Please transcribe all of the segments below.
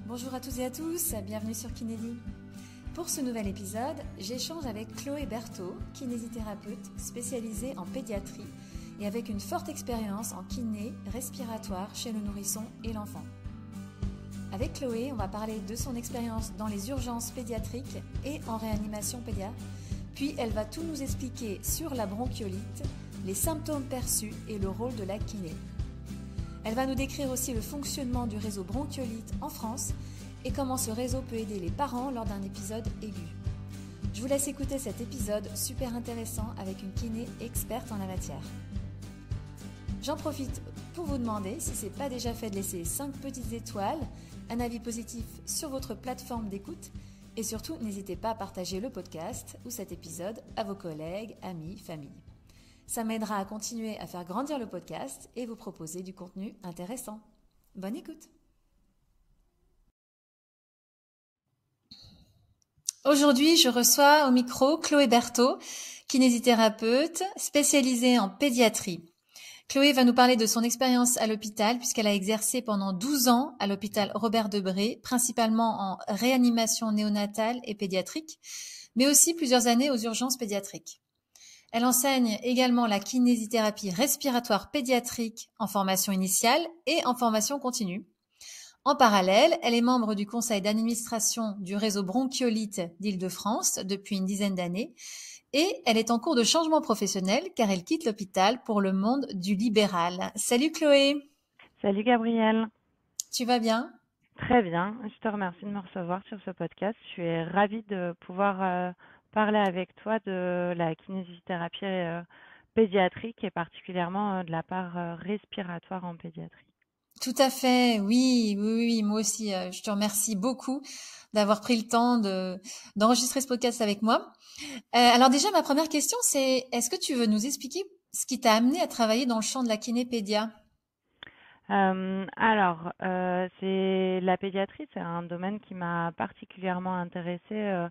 Bonjour à toutes et à tous, bienvenue sur Kinédi. Pour ce nouvel épisode, j'échange avec Chloé Berthaud, kinésithérapeute spécialisée en pédiatrie et avec une forte expérience en kiné respiratoire chez le nourrisson et l'enfant. Avec Chloé, on va parler de son expérience dans les urgences pédiatriques et en réanimation pédiatre, puis elle va tout nous expliquer sur la bronchiolite, les symptômes perçus et le rôle de la kiné. Elle va nous décrire aussi le fonctionnement du réseau bronchiolite en France et comment ce réseau peut aider les parents lors d'un épisode aigu. Je vous laisse écouter cet épisode super intéressant avec une kiné experte en la matière. J'en profite pour vous demander, si ce n'est pas déjà fait, de laisser 5 petites étoiles, un avis positif sur votre plateforme d'écoute et surtout n'hésitez pas à partager le podcast ou cet épisode à vos collègues, amis, famille. Ça m'aidera à continuer à faire grandir le podcast et vous proposer du contenu intéressant. Bonne écoute! Aujourd'hui, je reçois au micro Chloé Berthaud, kinésithérapeute spécialisée en pédiatrie. Chloé va nous parler de son expérience à l'hôpital puisqu'elle a exercé pendant 12 ans à l'hôpital Robert Debré, principalement en réanimation néonatale et pédiatrique, mais aussi plusieurs années aux urgences pédiatriques. Elle enseigne également la kinésithérapie respiratoire pédiatrique en formation initiale et en formation continue. En parallèle, elle est membre du conseil d'administration du réseau bronchiolite d'Île-de-France depuis une dizaine d'années et elle est en cours de changement professionnel car elle quitte l'hôpital pour le monde du libéral. Salut Chloé! Salut Gabrielle. Tu vas bien? Très bien, je te remercie de me recevoir sur ce podcast. Je suis ravie de pouvoir parler avec toi de la kinésithérapie pédiatrique et particulièrement de la part respiratoire en pédiatrie. Tout à fait, oui, moi aussi, je te remercie beaucoup d'avoir pris le temps d'enregistrer ce podcast avec moi. Alors déjà, ma première question, c'est est-ce que tu veux nous expliquer ce qui t'a amené à travailler dans le champ de la kinépédia? C'est la pédiatrie, c'est un domaine qui m'a particulièrement intéressée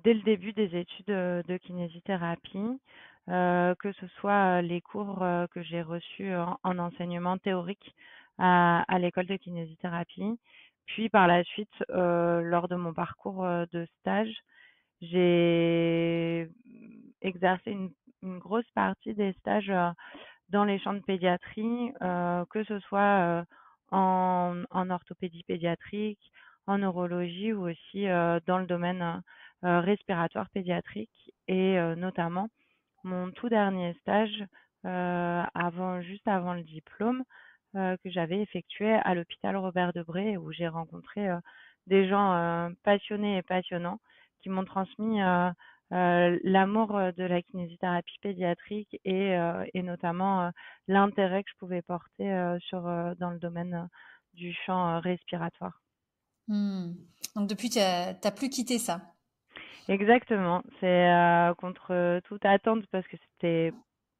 dès le début des études de kinésithérapie, que ce soit les cours que j'ai reçus en enseignement théorique à l'école de kinésithérapie, puis par la suite, lors de mon parcours de stage, j'ai exercé une grosse partie des stages dans les champs de pédiatrie, que ce soit en orthopédie pédiatrique, en neurologie ou aussi dans le domaine respiratoire pédiatrique et notamment mon tout dernier stage juste avant le diplôme que j'avais effectué à l'hôpital Robert Debré où j'ai rencontré des gens passionnés et passionnants qui m'ont transmis l'amour de la kinésithérapie pédiatrique et notamment l'intérêt que je pouvais porter dans le domaine du champ respiratoire. Donc depuis, t'as plus quitté ça. Exactement, c'est contre toute attente parce que c'était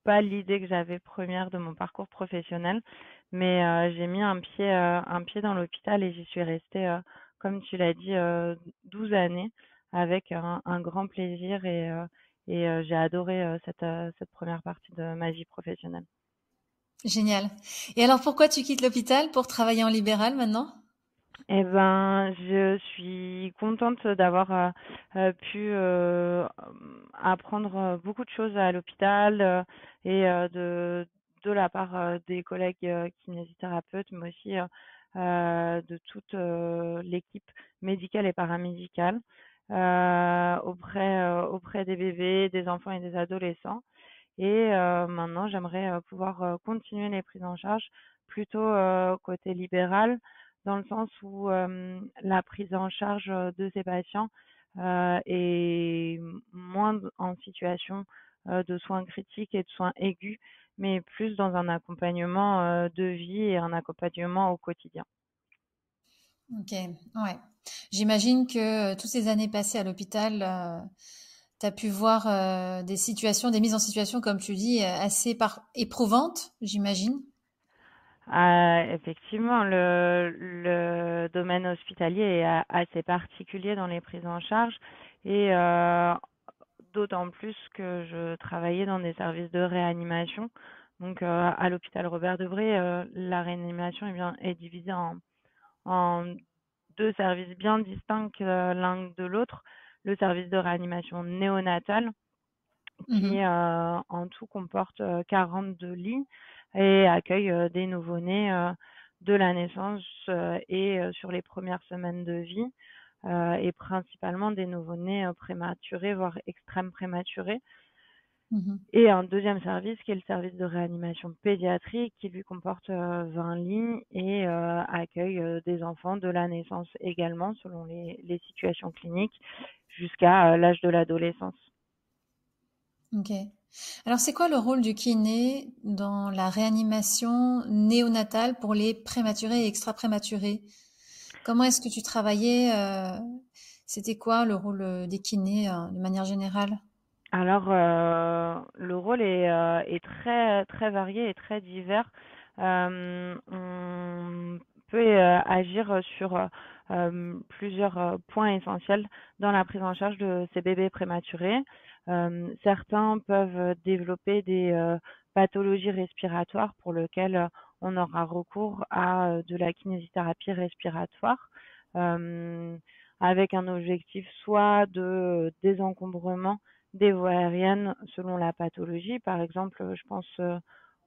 pas l'idée que j'avais première de mon parcours professionnel, mais j'ai mis un pied dans l'hôpital et j'y suis restée, comme tu l'as dit, 12 années avec un grand plaisir et j'ai adoré cette première partie de ma vie professionnelle. Génial. Et alors pourquoi tu quittes l'hôpital pour travailler en libéral maintenant? Eh ben, je suis contente d'avoir pu apprendre beaucoup de choses à l'hôpital et de la part des collègues kinésithérapeutes, mais aussi de toute l'équipe médicale et paramédicale auprès des bébés, des enfants et des adolescents. Et maintenant, j'aimerais pouvoir continuer les prises en charge plutôt côté libéral, dans le sens où la prise en charge de ces patients est moins en situation de soins critiques et de soins aigus, mais plus dans un accompagnement de vie et un accompagnement au quotidien. Ok, ouais. J'imagine que toutes ces années passées à l'hôpital, tu as pu voir des situations, des mises en situation, comme tu dis, assez éprouvantes, j'imagine. Effectivement, le domaine hospitalier est assez particulier dans les prises en charge et d'autant plus que je travaillais dans des services de réanimation. Donc, à l'hôpital Robert Debré, la réanimation est divisée en 2 services bien distincts, l'un de l'autre. Le service de réanimation néonatale qui, Mhm. en tout comporte, 42 lits et accueille, des nouveau-nés, de la naissance, et sur les premières semaines de vie, et principalement des nouveau-nés, prématurés, voire extrêmes prématurés. Mhm. Et un deuxième service qui est le service de réanimation pédiatrique qui lui comporte 20 lits et accueille des enfants de la naissance également selon les situations cliniques jusqu'à l'âge de l'adolescence. Ok. Alors, c'est quoi le rôle du kiné dans la réanimation néonatale pour les prématurés et extra-prématurés? Comment est-ce que tu travaillais? C'était quoi le rôle des kinés de manière générale? Alors, le rôle est très très varié et très divers. On peut, agir sur, plusieurs, points essentiels dans la prise en charge de ces bébés prématurés. Certains peuvent développer des, pathologies respiratoires pour lesquelles, on aura recours à, de la kinésithérapie respiratoire, hem, avec un objectif soit de désencombrement des voies aériennes selon la pathologie. Par exemple, je pense,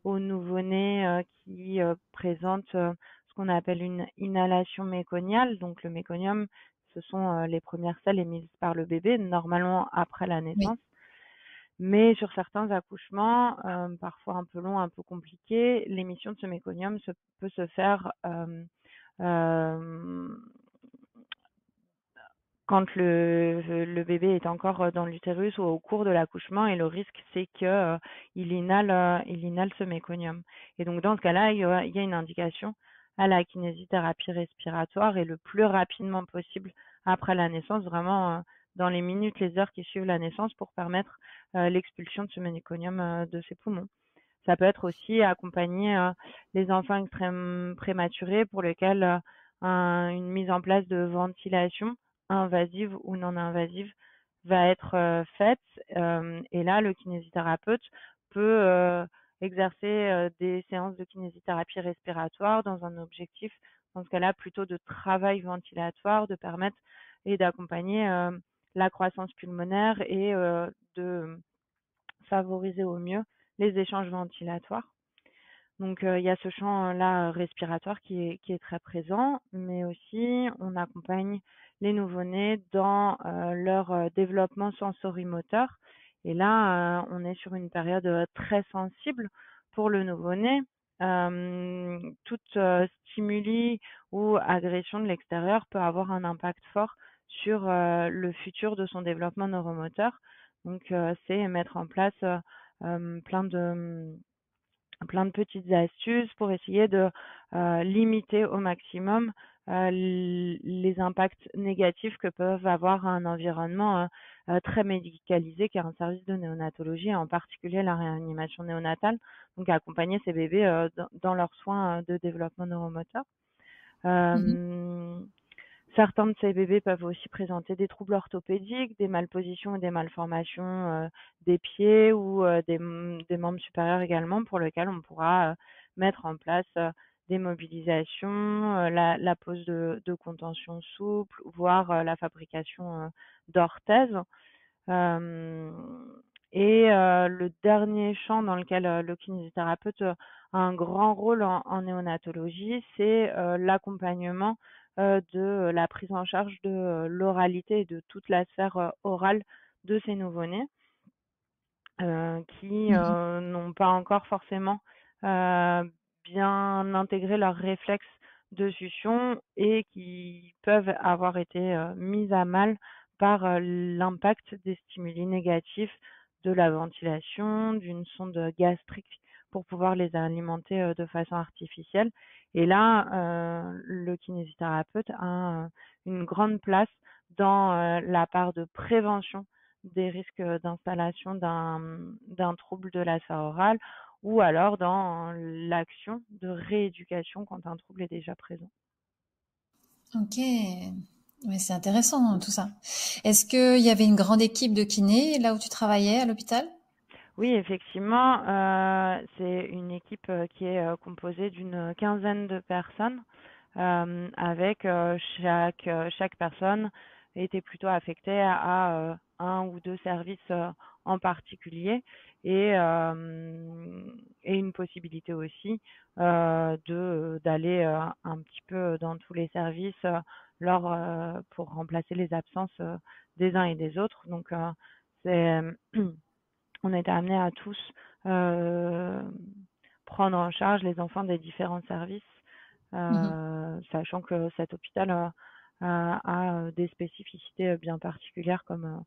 aux nouveau-nés, qui, présentent, ce qu'on appelle une inhalation méconiale. Donc le méconium, ce sont, les premières selles émises par le bébé, normalement après la Oui. naissance. Mais sur certains accouchements, parfois un peu longs, un peu compliqués, l'émission de ce méconium peut se faire, hem quand le bébé est encore, dans l'utérus ou au cours de l'accouchement et le risque, c'est que, il inhale ce méconium et donc dans ce cas-là, il y a une indication à la kinésithérapie respiratoire et le plus rapidement possible après la naissance, vraiment, dans les minutes, les heures qui suivent la naissance pour permettre, l'expulsion de ce méconium, de ses poumons. Ça peut être aussi accompagner, les enfants extrêmes prématurés pour lesquels, une mise en place de ventilation invasive ou non invasive va être, faite, et là, le kinésithérapeute peut, exercer, des séances de kinésithérapie respiratoire dans un objectif, dans ce cas-là, plutôt de travail ventilatoire, de permettre et d'accompagner, la croissance pulmonaire et de favoriser au mieux les échanges ventilatoires. Donc, il y a ce champ-là, respiratoire qui est très présent, mais aussi on accompagne les nouveau-nés dans, leur, développement sensorimoteur et là, on est sur une période, très sensible pour le nouveau-né. Toute, stimuli ou agression de l'extérieur peut avoir un impact fort sur, le futur de son développement neuromoteur. Donc, c'est mettre en place, plein de, plein de petites astuces pour essayer de, limiter au maximum, les impacts négatifs que peuvent avoir un environnement, très médicalisé qui est un service de néonatologie et en particulier la réanimation néonatale, donc accompagner ces bébés, dans leurs soins, de développement neuromoteur. Mhm. Hem Certains de ces bébés peuvent aussi présenter des troubles orthopédiques, des malpositions et des malformations, des pieds ou, des membres supérieurs également pour lesquels on pourra, mettre en place, des mobilisations, la pose de contention souple, voire, la fabrication, d'orthèses. Hem et le dernier champ dans lequel, le kinésithérapeute, a un grand rôle en néonatologie, c'est, l'accompagnement, de la prise en charge de, l'oralité et de toute la sphère, orale de ces nouveau-nés, qui, Mhm. n'ont pas encore forcément, bien intégré leurs réflexes de succion et qui peuvent avoir été, mis à mal par, l'impact des stimuli négatifs de la ventilation, d'une sonde gastrique pour pouvoir les alimenter, de façon artificielle et là, le kinésithérapeute a, une grande place dans, la part de prévention des risques, d'installation d'un trouble de la sphère orale ou alors dans l'action de rééducation quand un trouble est déjà présent. Ok. Mais c'est intéressant tout ça. Est-ce qu'il y avait une grande équipe de kinés là où tu travaillais à l'hôpital? Oui, effectivement, c'est une équipe, qui est, composée d'une quinzaine de personnes, avec chaque personne était plutôt affectée à un ou deux services en particulier et, et une possibilité aussi d'aller un petit peu dans tous les services pour remplacer les absences des uns et des autres. Donc, c'est, on était amenés à tous euh, prendre en charge les enfants des différents services, Mhm. sachant que cet hôpital a des spécificités bien particulières comme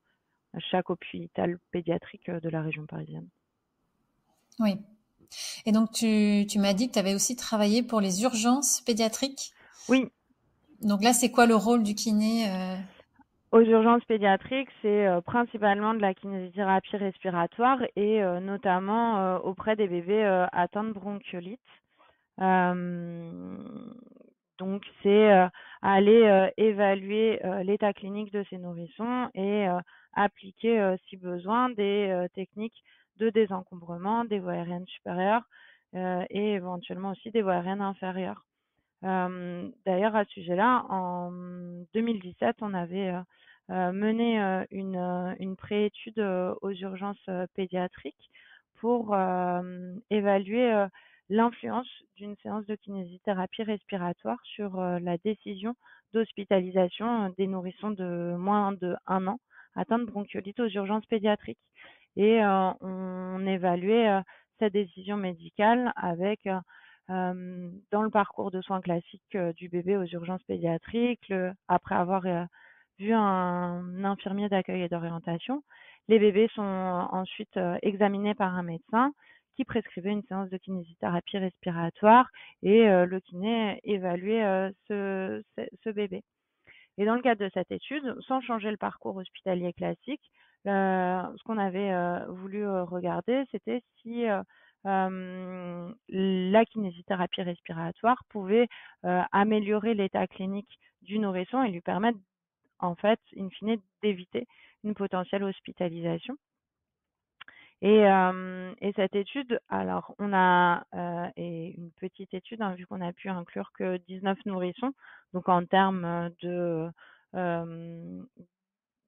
chaque hôpital pédiatrique de la région parisienne. Oui. Et donc, tu m'as dit que tu avais aussi travaillé pour les urgences pédiatriques. Oui, Donc là, c'est quoi le rôle du kiné aux urgences pédiatriques, c'est principalement de la kinésithérapie respiratoire et notamment auprès des bébés atteints de bronchiolite. Euh, donc, c'est aller évaluer l'état clinique de ces nourrissons et appliquer, si besoin, des techniques de désencombrement des voies aériennes supérieures et éventuellement aussi des voies aériennes inférieures. D'ailleurs, à ce sujet-là, en 2017, on avait mené une préétude aux urgences pédiatriques pour évaluer l'influence d'une séance de kinésithérapie respiratoire sur la décision d'hospitalisation des nourrissons de moins de 1 an atteints de bronchiolite aux urgences pédiatriques. Et on évaluait cette décision médicale avec dans le parcours de soins classiques du bébé aux urgences pédiatriques, après avoir vu un infirmier d'accueil et d'orientation. Les bébés sont ensuite examinés par un médecin qui prescrivait une séance de kinésithérapie respiratoire et le kiné évaluait ce bébé. Et dans le cadre de cette étude, sans changer le parcours hospitalier classique, ce qu'on avait voulu regarder, c'était si la kinésithérapie respiratoire pouvait améliorer l'état clinique du nourrisson et lui permettre, en fait, in fine, d'éviter une potentielle hospitalisation. Et cette étude, alors on a et une petite étude, hein, vu qu'on a pu inclure que 19 nourrissons, donc en termes euh,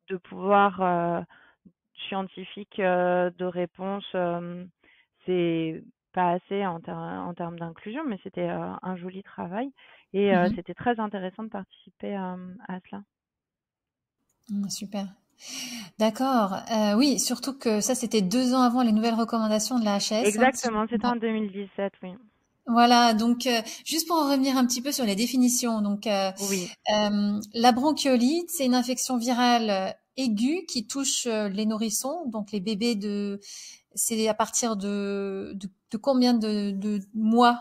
de pouvoir scientifique de réponse, c'est pas assez en termes d'inclusion, mais c'était un joli travail et Mhm. c'était très intéressant de participer à cela. Super. D'accord. Oui, surtout que ça, c'était 2 ans avant les nouvelles recommandations de la HS, hein, si je Exactement, c'était comprends. en 2017, oui. Voilà, donc juste pour en revenir un petit peu sur les définitions. Donc, Oui. la bronchiolite, c'est une infection virale aiguë qui touche les nourrissons, donc les bébés de. C'est à partir de combien de mois?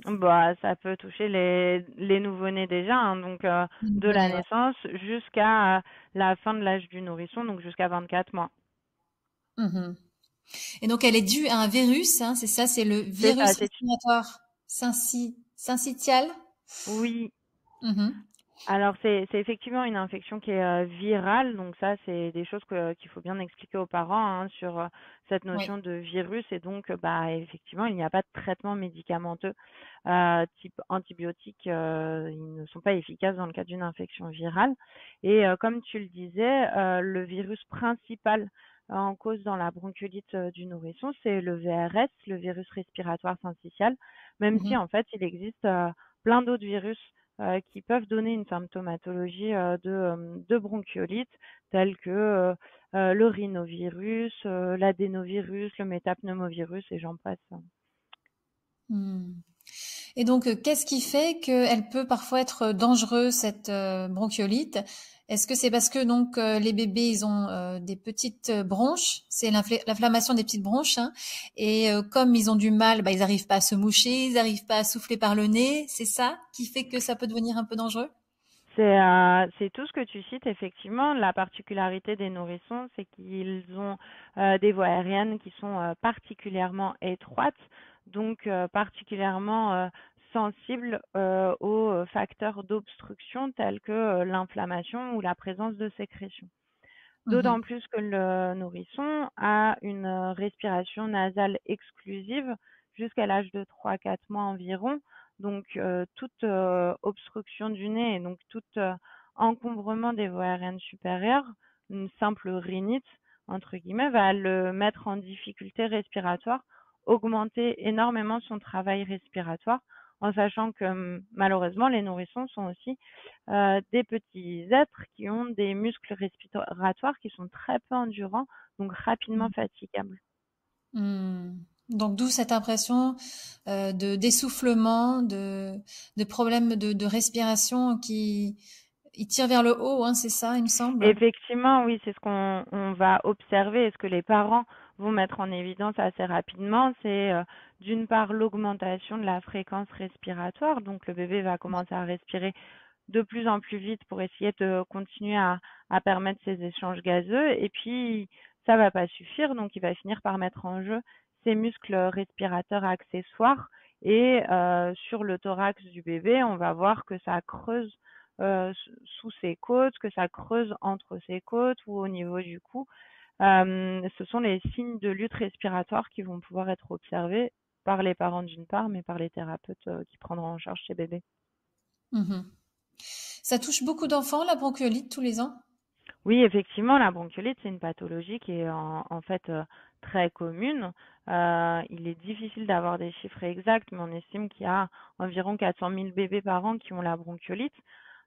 Bah, ça peut toucher les nouveau-nés déjà, hein, donc Les de la nouveau-nés, ouais. naissance jusqu'à la fin de l'âge du nourrisson, donc jusqu'à 24 mois. Mhm. Et donc, elle est due à un virus, hein, c'est ça, c'est le C'est ça, virus respiratoire syncytial. oui. Mhm. Alors c'est effectivement une infection qui est virale, donc ça c'est des choses qu'il faut bien expliquer aux parents hein, sur cette Oui. notion de virus et donc bah effectivement il n'y a pas de traitement médicamenteux type antibiotiques, ils ne sont pas efficaces dans le cas d'une infection virale et comme tu le disais, le virus principal en cause dans la bronchiolite du nourrisson, c'est le VRS, le virus respiratoire syncytial, même si Mhm. en fait il existe plein d'autres virus qui peuvent donner une symptomatologie de bronchiolite, telle que le rhinovirus, l'adénovirus, le métapneumovirus et j'en passe. Hmm. Et donc, qu'est-ce qui fait qu'elle peut parfois être dangereuse, cette bronchiolite? Est-ce que c'est parce que donc les bébés ils ont des petites bronches, c'est l'inflammation des petites bronches, hein, et comme ils ont du mal, bah, ils n'arrivent pas à se moucher, ils n'arrivent pas à souffler par le nez, c'est ça qui fait que ça peut devenir un peu dangereux? C'est tout ce que tu cites, effectivement. La particularité des nourrissons, c'est qu'ils ont des voies aériennes qui sont particulièrement étroites, donc particulièrement sensibles aux facteurs d'obstruction tels que l'inflammation ou la présence de sécrétions. D'autant Mhm. plus que le nourrisson a une respiration nasale exclusive jusqu'à l'âge de 3 4 mois environ. Donc, toute obstruction du nez et donc tout encombrement des voies aériennes supérieures, une simple rhinite, entre guillemets, va le mettre en difficulté respiratoire, augmenter énormément son travail respiratoire, en sachant que malheureusement, les nourrissons sont aussi des petits êtres qui ont des muscles respiratoires qui sont très peu endurants, donc rapidement fatigables. Hmm. Donc d'où cette impression de d'essoufflement, de problèmes de respiration qui il tire vers le haut, hein, c'est ça, il me semble. Effectivement, oui, c'est ce qu'on va observer et ce que les parents vont mettre en évidence assez rapidement, c'est d'une part l'augmentation de la fréquence respiratoire, donc le bébé va commencer à respirer de plus en plus vite pour essayer de continuer à permettre ces échanges gazeux. Et puis, ça va pas suffire, donc il va finir par mettre en jeu ses muscles respirateurs accessoires. Et sur le thorax du bébé, on va voir que ça creuse sous ses côtes, que ça creuse entre ses côtes ou au niveau du cou. Ce sont les signes de lutte respiratoire qui vont pouvoir être observés par les parents d'une part, mais par les thérapeutes qui prendront en charge ces bébés. Mhm. Ça touche beaucoup d'enfants, la bronchiolite, tous les ans? Oui, effectivement, la bronchiolite, c'est une pathologie qui est en fait très commune. Il est difficile d'avoir des chiffres exacts, mais on estime qu'il y a environ 400 000 bébés par an qui ont la bronchiolite.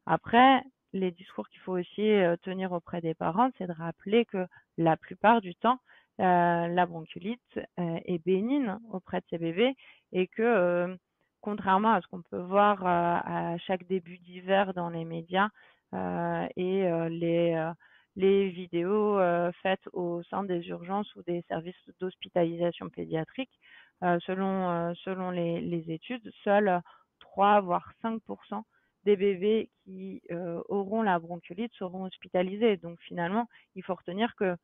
Après, les discours qu'il faut aussi tenir auprès des parents, c'est de rappeler que la plupart du temps, la bronchiolite est bénigne auprès de ces bébés et que, contrairement à ce qu'on peut voir à chaque début d'hiver dans les médias et les vidéos faites au sein des urgences ou des services d'hospitalisation pédiatrique, selon les études, seuls 3 voire 5% des bébés qui auront la bronchiolite seront hospitalisés. Donc finalement, il faut retenir que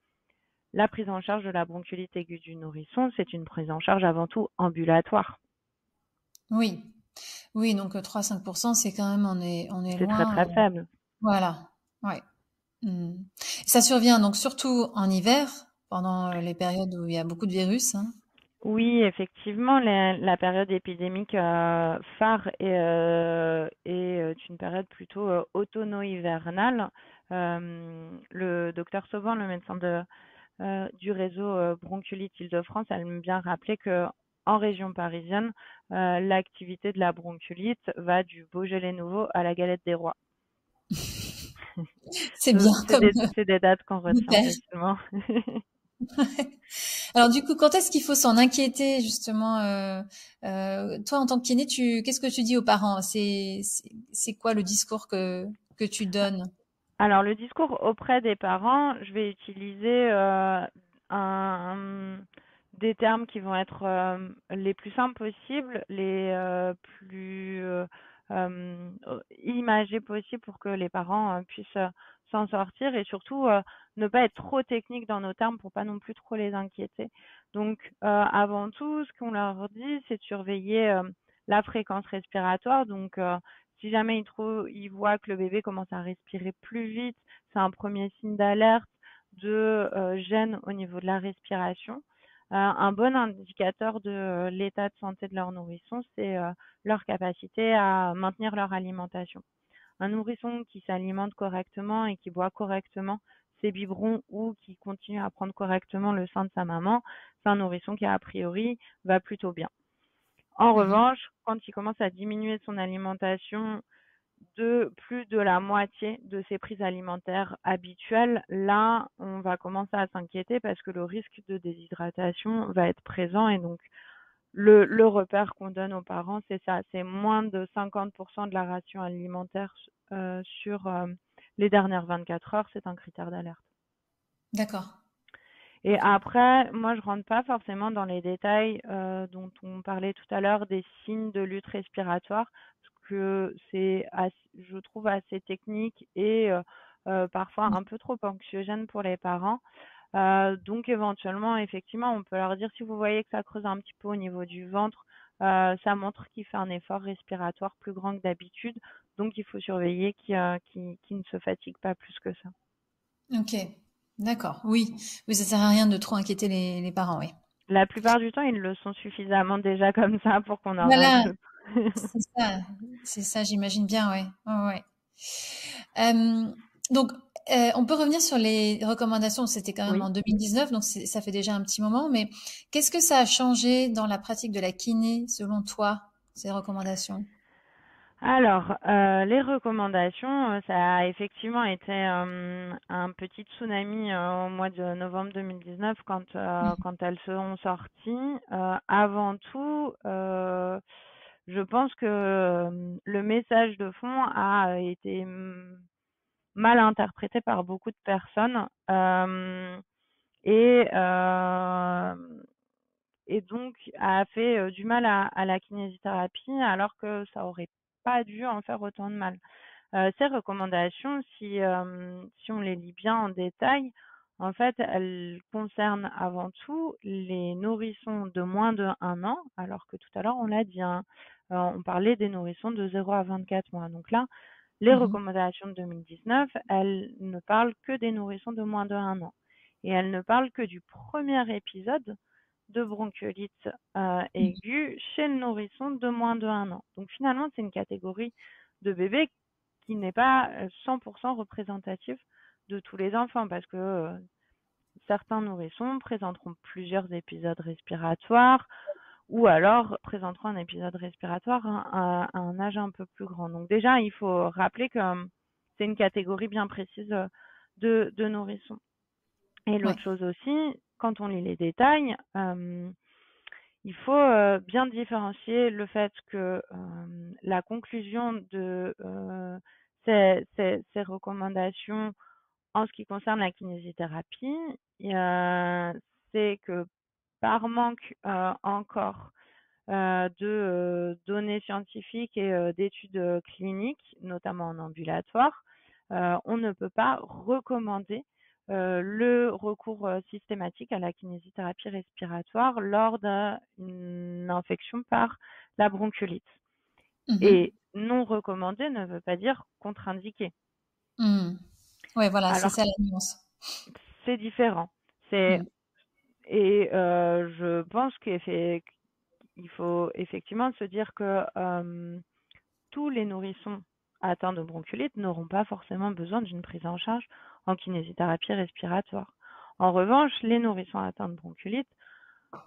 la prise en charge de la bronchiolite aiguë du nourrisson, c'est une prise en charge avant tout ambulatoire. Oui, oui, donc 3-5%, c'est quand même, on est C'est très loin. très faible. Voilà, ouais. Hmm. Ça survient donc surtout en hiver, pendant les périodes où il y a beaucoup de virus, hein. Oui, effectivement, la période épidémique phare est une période plutôt automno-hivernale. Le docteur Sauvan, le médecin du réseau Bronchiolite Île-de-France, aime bien rappeler que en région parisienne, l'activité de la bronchiolite va du Beaujolais nouveau à la galette des rois. C'est bien comme C'est des dates qu'on retient hyper. facilement. Alors du coup, quand est-ce qu'il faut s'en inquiéter justement toi en tant que kiné, qu'est-ce que tu dis aux parents? C'est quoi le discours que tu donnes? Alors, le discours auprès des parents, je vais utiliser des termes qui vont être les plus simples possibles, les plus imagés possibles pour que les parents puissent s'en sortir et surtout ne pas être trop techniques dans nos termes pour pas non plus trop les inquiéter. Donc, avant tout, ce qu'on leur dit, c'est de surveiller la fréquence respiratoire. Donc, si jamais il voit que le bébé commence à respirer plus vite, c'est un premier signe d'alerte de gêne au niveau de la respiration. Un bon indicateur de l'état de santé de leur nourrisson, c'est leur capacité à maintenir leur alimentation. Un nourrisson qui s'alimente correctement et qui boit correctement ses biberons ou qui continue à prendre correctement le sein de sa maman, c'est un nourrisson qui, a priori, va plutôt bien. En Mhm. revanche, quand il commence à diminuer son alimentation de plus de la moitié de ses prises alimentaires habituelles, là, on va commencer à s'inquiéter parce que le risque de déshydratation va être présent et donc le repère qu'on donne aux parents, c'est ça, c'est moins de 50% de la ration alimentaire sur les dernières 24 heures, c'est un critère d'alerte. D'accord. Et Ok. après, moi, je rentre pas forcément dans les détails dont on parlait tout à l'heure des signes de lutte respiratoire, parce que je trouve assez technique et parfois un peu trop anxiogène pour les parents. Donc éventuellement, effectivement, on peut leur dire si vous voyez que ça creuse un petit peu au niveau du ventre, ça montre qu'il fait un effort respiratoire plus grand que d'habitude, donc il faut surveiller qu'il ne se fatigue pas plus que ça. Ok. D'accord. Oui. Oui, ça sert à rien de trop inquiéter les parents, oui. La plupart du temps, ils le sont suffisamment déjà comme ça pour qu'on en Voilà. rajoute. C'est ça, j'imagine bien, ouais. Ouais, ouais. Donc, on peut revenir sur les recommandations. C'était quand même Oui. en 2019, donc ça fait déjà un petit moment. Mais qu'est-ce que ça a changé dans la pratique de la kiné, selon toi, ces recommandations? Alors, les recommandations, ça a effectivement été, un petit tsunami, au mois de novembre 2019 quand elles sont sorties. Avant tout, je pense que, le message de fond a été, mal interprété par beaucoup de personnes, et hem et donc a fait, du mal à la kinésithérapie alors que ça aurait pas dû en faire autant de mal. Ces recommandations, si on les lit bien en détail, en fait, elles concernent avant tout les nourrissons de moins de 1 an, alors que tout à l'heure on l'a dit, hein, on parlait des nourrissons de 0 à 24 mois. Donc là, les Mhm. recommandations de 2019, elles ne parlent que des nourrissons de moins de 1 an et elles ne parlent que du premier épisode de bronchiolite, aiguë chez le nourrisson de moins de 1 an. Donc finalement, c'est une catégorie de bébés qui n'est pas 100% représentative de tous les enfants parce que certains nourrissons présenteront plusieurs épisodes respiratoires ou alors présenteront un épisode respiratoire à un âge un peu plus grand. Donc déjà, il faut rappeler que c'est une catégorie bien précise de nourrissons. Et Ouais. l'autre chose aussi, quand on lit les détails, il faut bien différencier le fait que la conclusion de ces recommandations en ce qui concerne la kinésithérapie, c'est que par manque encore de données scientifiques et d'études cliniques, notamment en ambulatoire, on ne peut pas recommander le recours systématique à la kinésithérapie respiratoire lors d'une infection par la bronchiolite. Mhm. Et non recommandé ne veut pas dire contre-indiqué. Mhm. Ouais, voilà, c'est Alors ça la nuance. c'est différent. C'est Mhm. et je pense qu'il faut effectivement se dire que tous les nourrissons atteints de bronchiolite n'auront pas forcément besoin d'une prise en charge en kinésithérapie respiratoire. En revanche, les nourrissons atteints de bronchiolite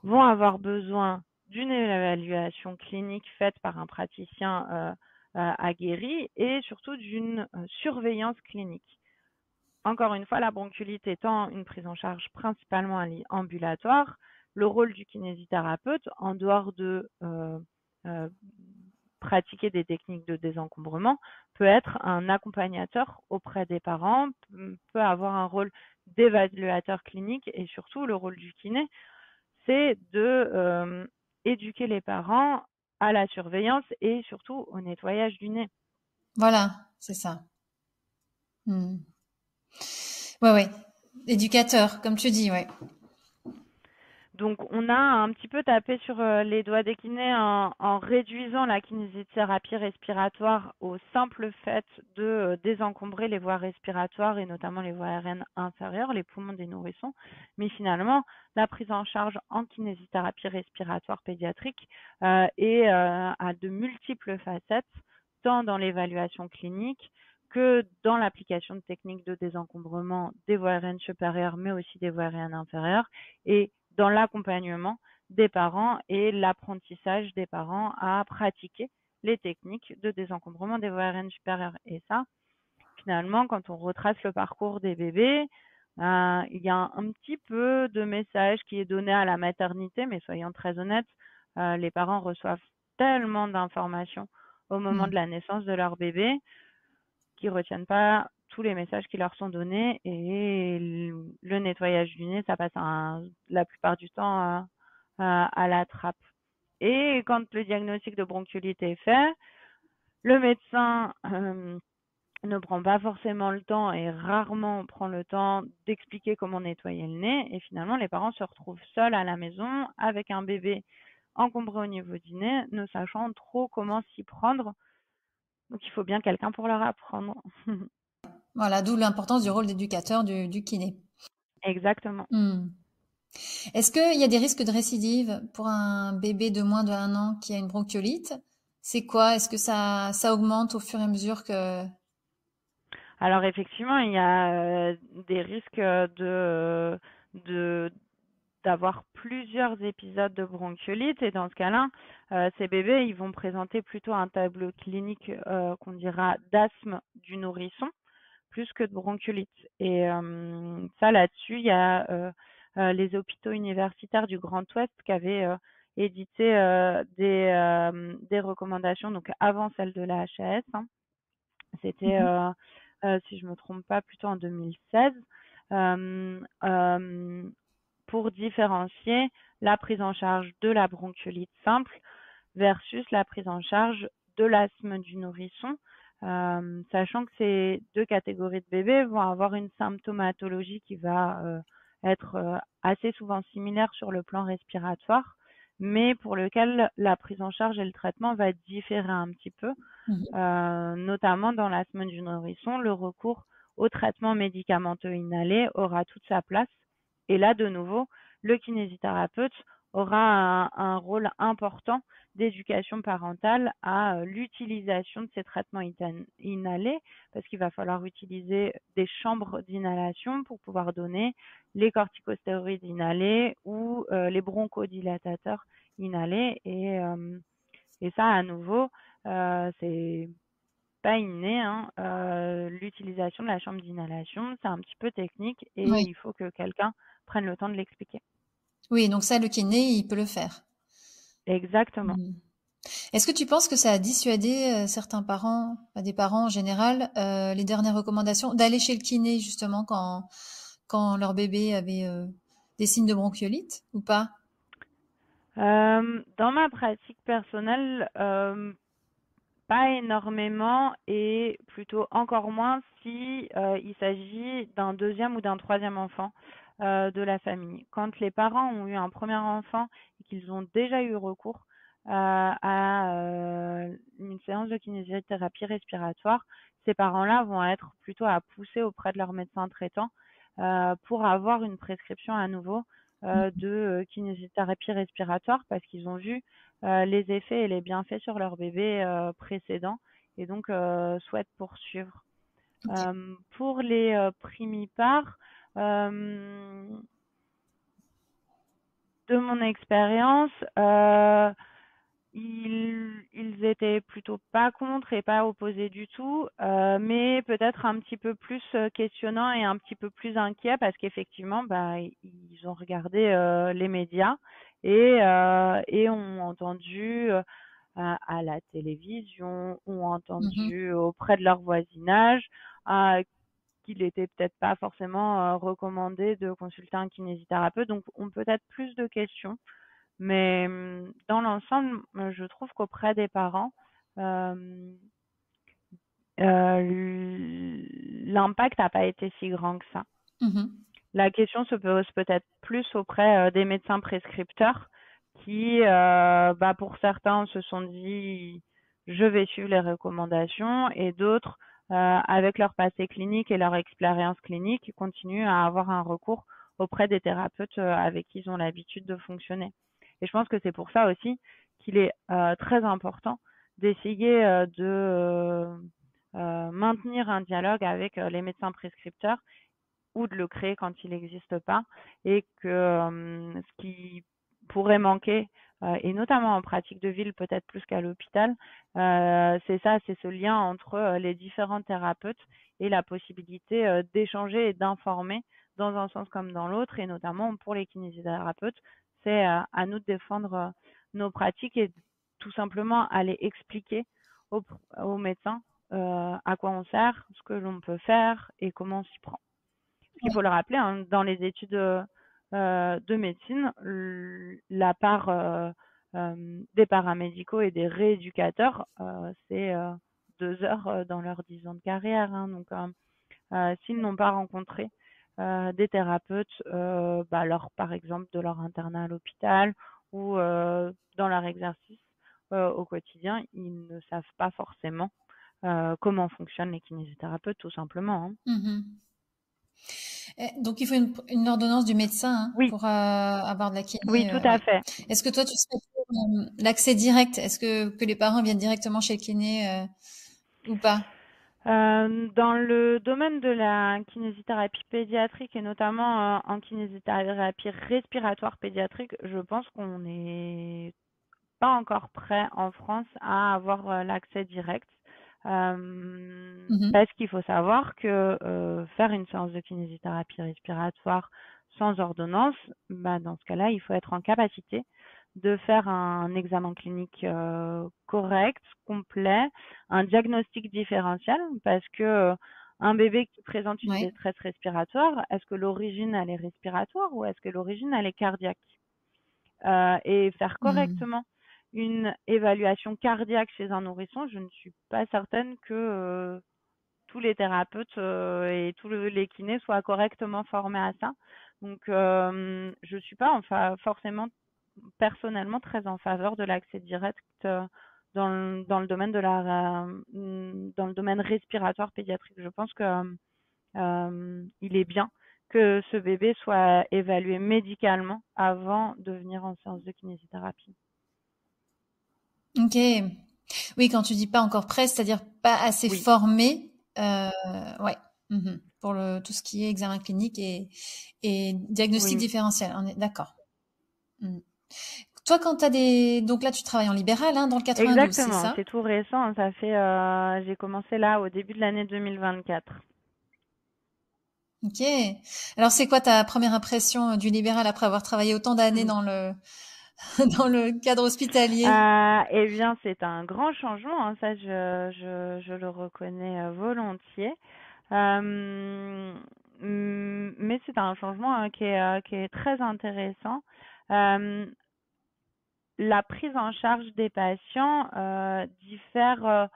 vont avoir besoin d'une évaluation clinique faite par un praticien aguerri et surtout d'une surveillance clinique. Encore une fois, la bronchiolite étant une prise en charge principalement ambulatoire, le rôle du kinésithérapeute, en dehors de euh, pratiquer des techniques de désencombrement, peut être un accompagnateur auprès des parents, peut avoir un rôle d'évaluateur clinique et surtout le rôle du kiné, c'est de éduquer les parents à la surveillance et surtout au nettoyage du nez. Voilà, c'est ça. Mhm. Ouais, ouais. Éducateur, comme tu dis, ouais. Donc, on a un petit peu tapé sur les doigts des kinés en réduisant la kinésithérapie respiratoire au simple fait de désencombrer les voies respiratoires et notamment les voies aériennes inférieures, les poumons des nourrissons. Mais finalement, la prise en charge en kinésithérapie respiratoire pédiatrique a de multiples facettes, tant dans l'évaluation clinique que dans l'application de techniques de désencombrement des voies aériennes supérieures, mais aussi des voies aériennes inférieures, et dans l'accompagnement des parents et l'apprentissage des parents à pratiquer les techniques de désencombrement des voies aériennes supérieures. Et ça, finalement, quand on retrace le parcours des bébés, il y a un petit peu de message qui est donné à la maternité, mais soyons très honnêtes, les parents reçoivent tellement d'informations au moment de Mhm. la naissance de leur bébé qui retiennent pas tous les messages qui leur sont donnés et le nettoyage du nez, ça passe la plupart du temps à la trappe. Et quand le diagnostic de bronchiolite est fait, le médecin ne prend pas forcément le temps et rarement prend le temps d'expliquer comment nettoyer le nez. Et finalement, les parents se retrouvent seuls à la maison avec un bébé encombré au niveau du nez, ne sachant trop comment s'y prendre. Donc, il faut bien quelqu'un pour leur apprendre. Voilà, d'où l'importance du rôle d'éducateur du kiné. Exactement. Hmm. Est-ce qu'il y a des risques de récidive pour un bébé de moins de 1 an qui a une bronchiolite? C'est quoi? Est-ce que ça augmente au fur et à mesure que... Alors effectivement, il y a des risques de d'avoir plusieurs épisodes de bronchiolite et dans ce cas-là, ces bébés, ils vont présenter plutôt un tableau clinique qu'on dira d'asthme du nourrisson plus que de bronchiolite. Et ça, là-dessus, il y a les hôpitaux universitaires du Grand Ouest qui avaient édité des recommandations, donc avant celle de la HAS, hein. C'était, Mhm. si je me trompe pas, plutôt en 2016, pour différencier la prise en charge de la bronchiolite simple versus la prise en charge de l'asthme du nourrisson, sachant que ces 2 catégories de bébés vont avoir une symptomatologie qui va, être, assez souvent similaire sur le plan respiratoire, mais pour lequel la prise en charge et le traitement va différer un petit peu. Mhm. Notamment dans l'asthme du nourrisson, le recours au traitement médicamenteux inhalé aura toute sa place. Et là, de nouveau, le kinésithérapeute aura un rôle important d'éducation parentale à l'utilisation de ces traitements inhalés, parce qu'il va falloir utiliser des chambres d'inhalation pour pouvoir donner les corticostéroïdes inhalés ou les bronchodilatateurs inhalés. Et ça, à nouveau, c'est pas inné, hein. L'utilisation de la chambre d'inhalation, c'est un petit peu technique et Oui. il faut que quelqu'un prenne le temps de l'expliquer. Oui, donc ça, le kiné, il peut le faire. Exactement. Mhm. Est-ce que tu penses que ça a dissuadé certains parents, enfin, des parents en général, les dernières recommandations, d'aller chez le kiné justement quand leur bébé avait des signes de bronchiolite ou pas? Dans ma pratique personnelle, pas énormément et plutôt encore moins si il s'agit d'un deuxième ou d'un troisième enfant de la famille. Quand les parents ont eu un premier enfant et qu'ils ont déjà eu recours à une séance de kinésithérapie respiratoire, ces parents-là vont être plutôt à pousser auprès de leur médecin traitant pour avoir une prescription à nouveau de kinésithérapie respiratoire parce qu'ils ont vu les effets et les bienfaits sur leur bébé précédent et donc souhaitent poursuivre. Ok. Pour les primipares, euh, de mon expérience, ils étaient plutôt pas contre et pas opposés du tout, mais peut-être un petit peu plus questionnants et un petit peu plus inquiets parce qu'effectivement, bah, ils ont regardé les médias et ont entendu à la télévision, ont Mhm. entendu auprès de leur voisinage qu'il était peut-être pas forcément recommandé de consulter un kinésithérapeute, donc ont peut-être plus de questions. Mais dans l'ensemble, je trouve qu'auprès des parents, euh, l'impact n'a pas été si grand que ça. Mhm. La question se pose peut-être plus auprès des médecins prescripteurs qui, bah, pour certains, se sont dit je vais suivre les recommandations et d'autres, avec leur passé clinique et leur expérience clinique, continuent à avoir un recours auprès des thérapeutes avec qui ils ont l'habitude de fonctionner. Et je pense que c'est pour ça aussi qu'il est très important d'essayer de maintenir un dialogue avec les médecins prescripteurs ou de le créer quand il n'existe pas et que ce qui pourrait manquer et notamment en pratique de ville peut-être plus qu'à l'hôpital, c'est ça, c'est ce lien entre les différents thérapeutes et la possibilité d'échanger et d'informer dans un sens comme dans l'autre et notamment pour les kinésithérapeutes, c'est à nous de défendre nos pratiques et tout simplement aller expliquer aux, aux médecins à quoi on sert, ce que l'on peut faire et comment on s'y prend. Parce qu'il Ouais. faut le rappeler, hein, dans les études de médecine, la part des paramédicaux et des rééducateurs, c'est 2 heures dans leurs 10 ans de carrière. Hein. Donc, s'ils n'ont pas rencontré des thérapeutes, bah, lors, par exemple, de leur internat à l'hôpital ou dans leur exercice au quotidien, ils ne savent pas forcément comment fonctionnent les kinésithérapeutes, tout simplement. Hein. Mhm. Donc, il faut une ordonnance du médecin hein, Oui, pour avoir de la oui, kiné. tout à Ouais. fait. Est-ce que toi, tu serais pour l'accès direct? Est-ce que les parents viennent directement chez le kiné ou pas? Dans le domaine de la kinésithérapie pédiatrique et notamment en kinésithérapie respiratoire pédiatrique, je pense qu'on n'est pas encore prêt en France à avoir l'accès direct. Mhm. Parce qu'il faut savoir que faire une séance de kinésithérapie respiratoire sans ordonnance, bah, dans ce cas-là, il faut être en capacité de faire un examen clinique correct, complet, un diagnostic différentiel, parce que un bébé qui présente une Ouais. détresse respiratoire, est-ce que l'origine elle est respiratoire ou est-ce que l'origine elle est cardiaque? Et faire Mhm. correctement une évaluation cardiaque chez un nourrisson, je ne suis pas certaine que tous les thérapeutes et tous les kinés soient correctement formés à ça. Donc, je suis pas enfin forcément personnellement très en faveur de l'accès direct dans le domaine de dans le domaine respiratoire pédiatrique. Je pense que il est bien que ce bébé soit évalué médicalement avant de venir en séance de kinésithérapie. Ok. Oui, quand tu dis pas encore prêt, c'est-à-dire pas assez Oui, formé. Ouais. Mhm. Pour tout ce qui est examen clinique et diagnostic oui, différentiel. On est d'accord. Mhm. Toi, quand tu as donc là, tu travailles en libéral, hein, dans le 92, c'est exactement. ça? C'est tout récent. Ça fait, j'ai commencé là au début de l'année 2024. Ok. Alors, c'est quoi ta première impression du libéral après avoir travaillé autant d'années dans le dans le cadre hospitalier? Eh bien, c'est un grand changement, hein, ça je le reconnais volontiers. Euh, mais c'est un changement qui est très intéressant. Euh, la prise en charge des patients diffère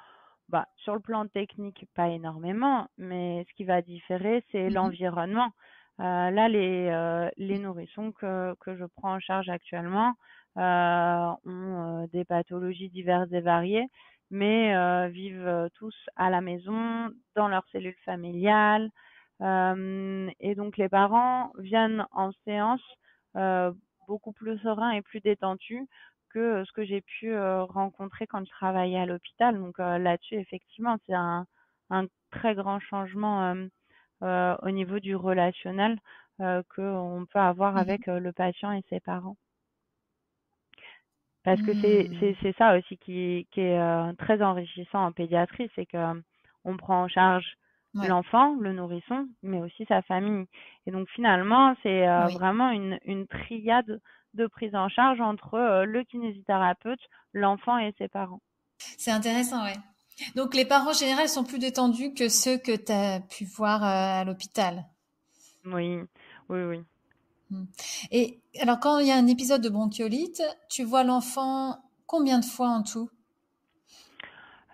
bah, sur le plan technique, pas énormément, mais ce qui va différer, c'est Mhm. l'environnement. Là, les nourrissons que je prends en charge actuellement ont des pathologies diverses et variées, mais vivent tous à la maison, dans leur cellule familiale. Et donc, les parents viennent en séance euh, beaucoup plus sereins et plus détendus que ce que j'ai pu rencontrer quand je travaillais à l'hôpital. Donc là-dessus, effectivement, c'est un très grand changement au niveau du relationnel qu'on peut avoir Mhm. avec le patient et ses parents. Parce que Hmm. c'est ça aussi qui est très enrichissant en pédiatrie, c'est que on prend en charge Ouais. l'enfant, le nourrisson, mais aussi sa famille. Et donc finalement, c'est Oui. vraiment une triade de prise en charge entre le kinésithérapeute, l'enfant et ses parents. C'est intéressant, ouais. Donc, les parents en général sont plus détendus que ceux que tu as pu voir à l'hôpital. Oui, oui, oui. Hmm. Et alors, quand il y a un épisode de bronchiolite, tu vois l'enfant combien de fois en tout?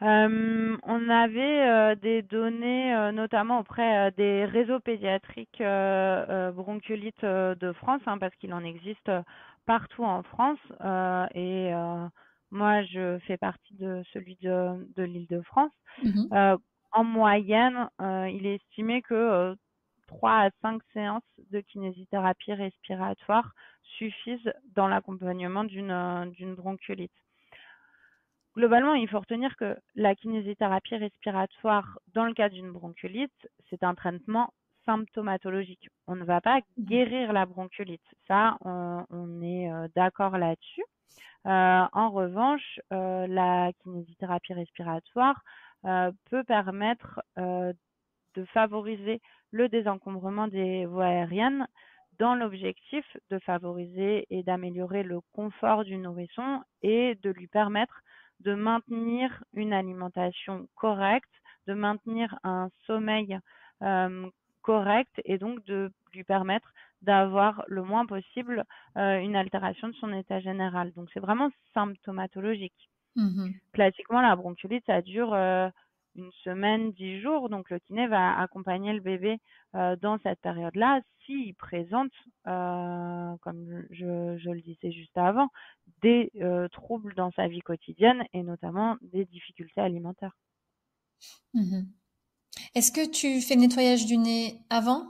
On avait des données, notamment auprès des réseaux pédiatriques bronchiolites de France, hein, parce qu'il en existe partout en France. Et moi, je fais partie de celui de l'Île-de-France. Mhm. Euh, En moyenne, il est estimé que 3 à 5 séances de kinésithérapie respiratoire suffisent dans l'accompagnement d'une bronchiolite. Globalement, il faut retenir que la kinésithérapie respiratoire dans le cas d'une bronchiolite, c'est un traitement symptomatologique. On ne va pas Mhm. guérir la bronchiolite. Ça, on est d'accord là-dessus. En revanche, la kinésithérapie respiratoire peut permettre de favoriser le désencombrement des voies aériennes dans l'objectif de favoriser et d'améliorer le confort du nourrisson et de lui permettre de maintenir une alimentation correcte, de maintenir un sommeil euh, correct et donc de lui permettre d'avoir le moins possible une altération de son état général. Donc c'est vraiment symptomatologique. Mhm. Classiquement, la bronchiolite, ça dure une semaine, 10 jours. Donc, le kiné va accompagner le bébé dans cette période-là s'il présente, comme je le disais juste avant, des troubles dans sa vie quotidienne et notamment des difficultés alimentaires. Mhm. Est-ce que tu fais le nettoyage du nez avant?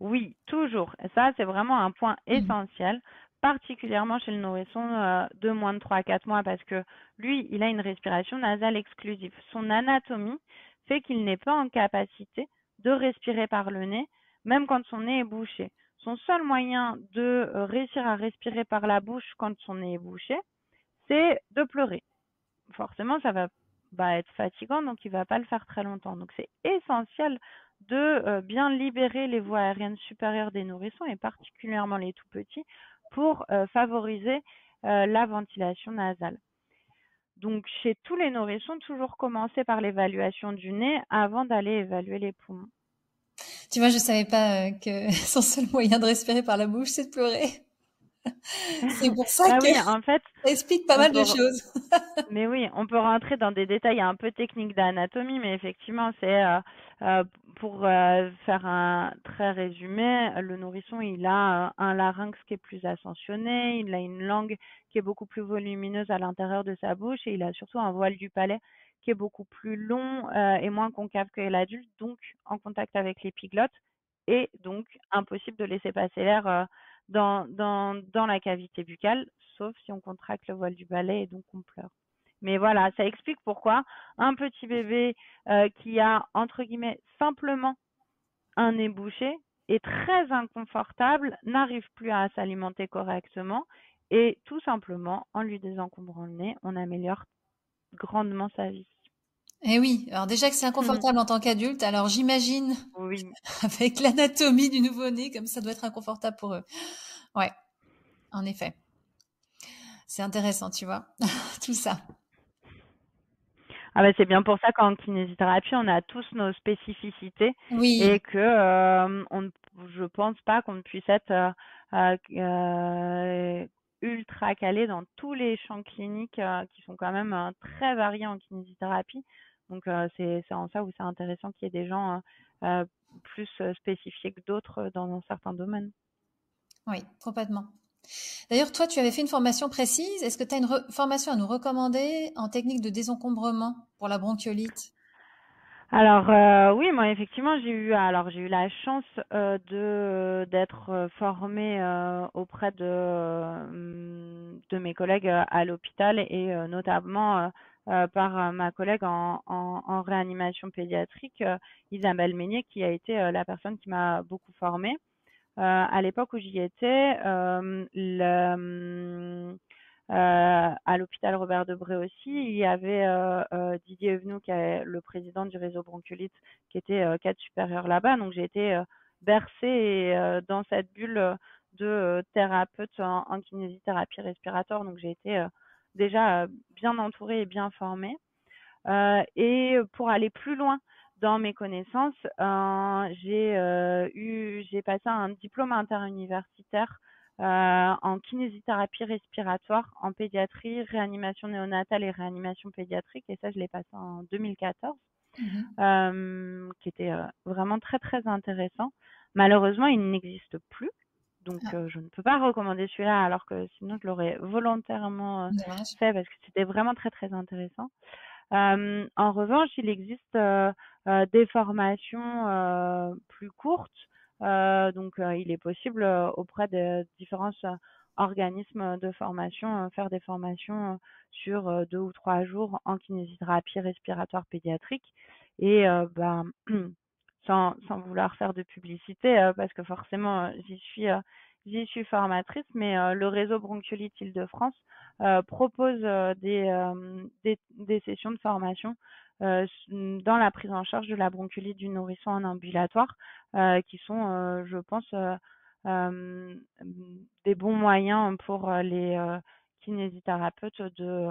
Oui, toujours. Et ça, c'est vraiment un point Mhm. essentiel, particulièrement chez le nourrisson de moins de 3 à 4 mois, parce que lui, il a une respiration nasale exclusive. Son anatomie fait qu'il n'est pas en capacité de respirer par le nez, même quand son nez est bouché. Son seul moyen de réussir à respirer par la bouche quand son nez est bouché, c'est de pleurer. Forcément, ça va être fatigant, donc il va pas le faire très longtemps. Donc c'est essentiel de bien libérer les voies aériennes supérieures des nourrissons et particulièrement les tout petits pour favoriser la ventilation nasale. Donc chez tous les nourrissons, toujours commencer par l'évaluation du nez avant d'aller évaluer les poumons. Tu vois, je savais pas que son seul moyen de respirer par la bouche, c'est de pleurer. C'est pour ça Bah que oui, en fait, ça explique pas on mal peut de choses. Mais oui, on peut rentrer dans des détails un peu techniques d'anatomie, mais effectivement, c'est pour faire un très résumé, le nourrisson, il a un larynx qui est plus ascensionné, il a une langue qui est beaucoup plus volumineuse à l'intérieur de sa bouche et il a surtout un voile du palais qui est beaucoup plus long et moins concave que l'adulte, donc en contact avec l'épiglotte et donc impossible de laisser passer l'air dans la cavité buccale, sauf si on contracte le voile du palais et donc on pleure. Mais voilà, ça explique pourquoi un petit bébé qui a, entre guillemets, simplement un nez bouché est très inconfortable, n'arrive plus à s'alimenter correctement et tout simplement, en lui désencombrant le nez, on améliore grandement sa vie. Eh oui, alors déjà que c'est inconfortable en tant qu'adulte, alors j'imagine Oui. avec l'anatomie du nouveau-né, comme ça doit être inconfortable pour eux. Ouais, en effet. C'est intéressant, tu vois, tout ça. Ah bah, c'est bien pour ça qu'en kinésithérapie, on a tous nos spécificités et Oui, que je pense pas qu'on puisse être ultra calé dans tous les champs cliniques qui sont quand même très variés en kinésithérapie. Donc c'est en ça où c'est intéressant qu'il y ait des gens plus spécifiés que d'autres dans certains domaines. oui, complètement. D'ailleurs, toi, tu avais fait une formation précise. Est-ce que tu as une formation à nous recommander en technique de désencombrement pour la bronchiolite? Alors oui, moi effectivement j'ai eu la chance d'être formée auprès de mes collègues à l'hôpital et notamment par ma collègue en réanimation pédiatrique, Isabelle Meignet, qui a été la personne qui m'a beaucoup formée. À l'époque où j'y étais, à l'hôpital Robert Debré aussi, il y avait Didier Evenou, qui est le président du réseau bronchiolite, qui était cadre supérieur là-bas. Donc j'ai été bercée dans cette bulle de thérapeutes en kinésithérapie respiratoire. Donc j'ai été déjà bien entourée et bien formée. Et pour aller plus loin dans mes connaissances, j'ai passé un diplôme interuniversitaire en kinésithérapie respiratoire, en pédiatrie, réanimation néonatale et réanimation pédiatrique. Et ça, je l'ai passé en 2014, Mhm. qui était vraiment très très intéressant. Malheureusement, il n'existe plus. Donc, Ah, je ne peux pas recommander celui-là, alors que sinon je l'aurais volontairement dommage. fait parce que c'était vraiment très très intéressant. En revanche, il existe des formations plus courtes. Donc, il est possible auprès de différents organismes de formation, faire des formations sur 2 ou 3 jours en kinésithérapie respiratoire pédiatrique. Et ben, sans vouloir faire de publicité, parce que forcément, j'y suis formatrice, mais le réseau Bronchiolite Île-de-France propose des sessions de formation dans la prise en charge de la bronchiolite du nourrisson en ambulatoire, qui sont, je pense, euh, des bons moyens pour les kinésithérapeutes de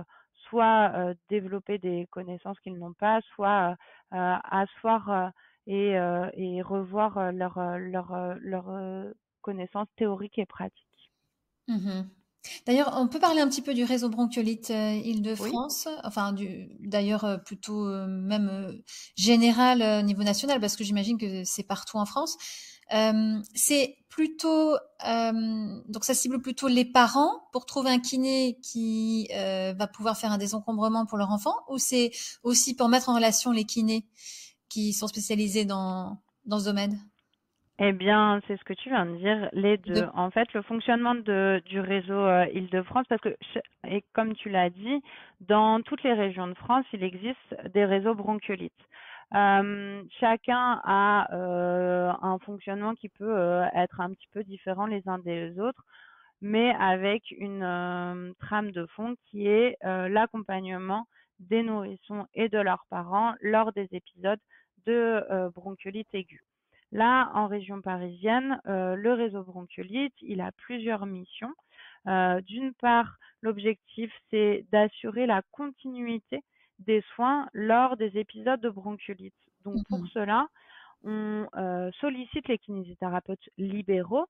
soit développer des connaissances qu'ils n'ont pas, soit asseoir et revoir leurs connaissances théoriques et pratiques. Mhm. D'ailleurs, on peut parler un petit peu du réseau bronchiolite Oui. Île-de-France, enfin d'ailleurs plutôt même général au niveau national, parce que j'imagine que c'est partout en France. C'est plutôt donc ça cible plutôt les parents pour trouver un kiné qui va pouvoir faire un désencombrement pour leur enfant, ou c'est aussi pour mettre en relation les kinés qui sont spécialisés dans ce domaine? Eh bien, c'est ce que tu viens de dire, les deux. De... En fait, le fonctionnement du réseau Île-de-France, parce que, et comme tu l'as dit, dans toutes les régions de France, il existe des réseaux bronchiolites. Chacun a un fonctionnement qui peut être un petit peu différent les uns des autres, mais avec une trame de fond qui est l'accompagnement des nourrissons et de leurs parents lors des épisodes de bronchiolite aiguë. Là, en région parisienne, le réseau bronchiolite, il a plusieurs missions. D'une part, l'objectif, c'est d'assurer la continuité des soins lors des épisodes de bronchiolite. Donc pour Mhm. cela, on sollicite les kinésithérapeutes libéraux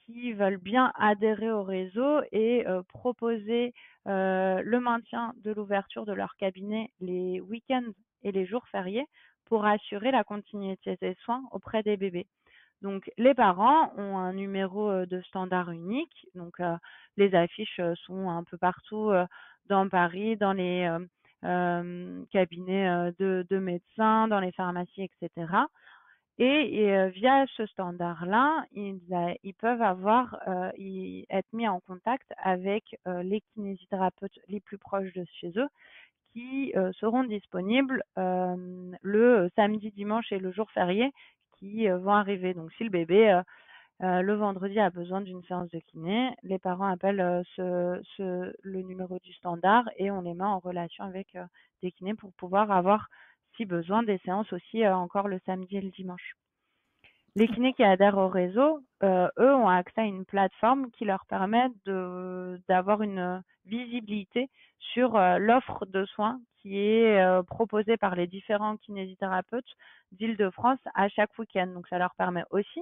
qui veulent bien adhérer au réseau et proposer le maintien de l'ouverture de leur cabinet les week-ends et les jours fériés pour assurer la continuité des soins auprès des bébés. Donc les parents ont un numéro de standard unique. Donc les affiches sont un peu partout dans Paris, dans les cabinets de médecins, dans les pharmacies, etc. Et via ce standard-là, ils peuvent être mis en contact avec les kinésithérapeutes les plus proches de chez eux qui seront disponibles le samedi, dimanche et le jour férié qui vont arriver. Donc si le bébé le vendredi a besoin d'une séance de kiné, les parents appellent le numéro du standard et on les met en relation avec des kinés pour pouvoir avoir, si besoin, des séances aussi encore le samedi et le dimanche. Les kinés qui adhèrent au réseau, eux, ont accès à une plateforme qui leur permet d'avoir une visibilité sur l'offre de soins qui est proposée par les différents kinésithérapeutes d'Île-de-France à chaque week-end. Donc, ça leur permet aussi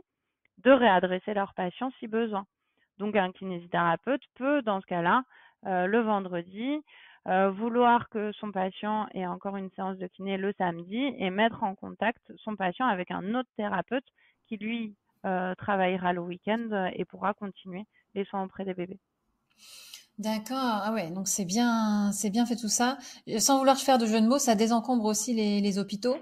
de réadresser leurs patients si besoin. Donc, un kinésithérapeute peut, dans ce cas-là, le vendredi, vouloir que son patient ait encore une séance de kiné le samedi et mettre en contact son patient avec un autre thérapeute qui, lui, travaillera le week-end et pourra continuer les soins auprès des bébés. D'accord. Ah ouais, donc c'est bien fait tout ça. Sans vouloir faire de jeu de mots, ça désencombre aussi les hôpitaux,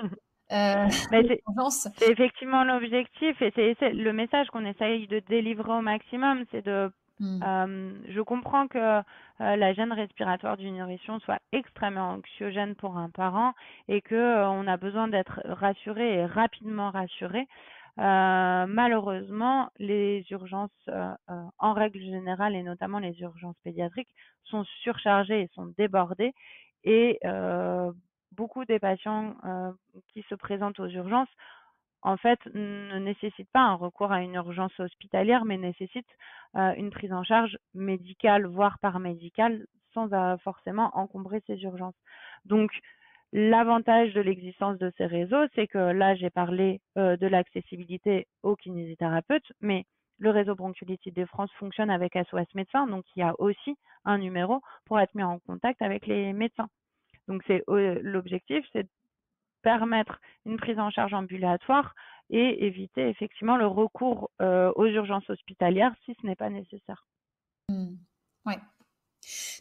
Mais les urgences. c'est effectivement l'objectif et c'est le message qu'on essaye de délivrer au maximum, c'est de Hmm. je comprends que la gêne respiratoire d'une nourrisson soit extrêmement anxiogène pour un parent et que on a besoin d'être rassuré et rapidement rassuré. Malheureusement, les urgences en règle générale et notamment les urgences pédiatriques sont surchargées et sont débordées et beaucoup des patients qui se présentent aux urgences en fait, ne nécessitent pas un recours à une urgence hospitalière, mais nécessitent une prise en charge médicale, voire paramédicale, sans forcément encombrer ces urgences. Donc, l'avantage de l'existence de ces réseaux, c'est que là, j'ai parlé de l'accessibilité aux kinésithérapeutes, mais le réseau Bronchiolite de France fonctionne avec SOS Médecins, donc il y a aussi un numéro pour être mis en contact avec les médecins. Donc, l'objectif, c'est de permettre une prise en charge ambulatoire et éviter effectivement le recours aux urgences hospitalières si ce n'est pas nécessaire. Hmm. Ouais.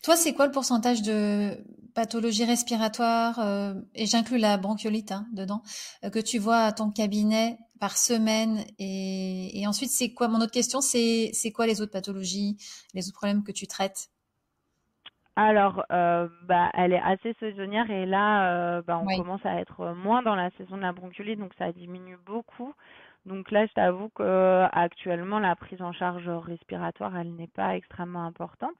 Toi, c'est quoi le pourcentage de pathologies respiratoires, et j'inclus la bronchiolite hein, dedans, que tu vois à ton cabinet par semaine et ensuite, c'est quoi, mon autre question, c'est quoi les autres pathologies, les autres problèmes que tu traites? Alors, bah, elle est assez saisonnière et là, bah, on Oui. commence à être moins dans la saison de la bronchiolite, donc ça diminue beaucoup. Donc là, je t'avoue que actuellement, la prise en charge respiratoire, elle n'est pas extrêmement importante.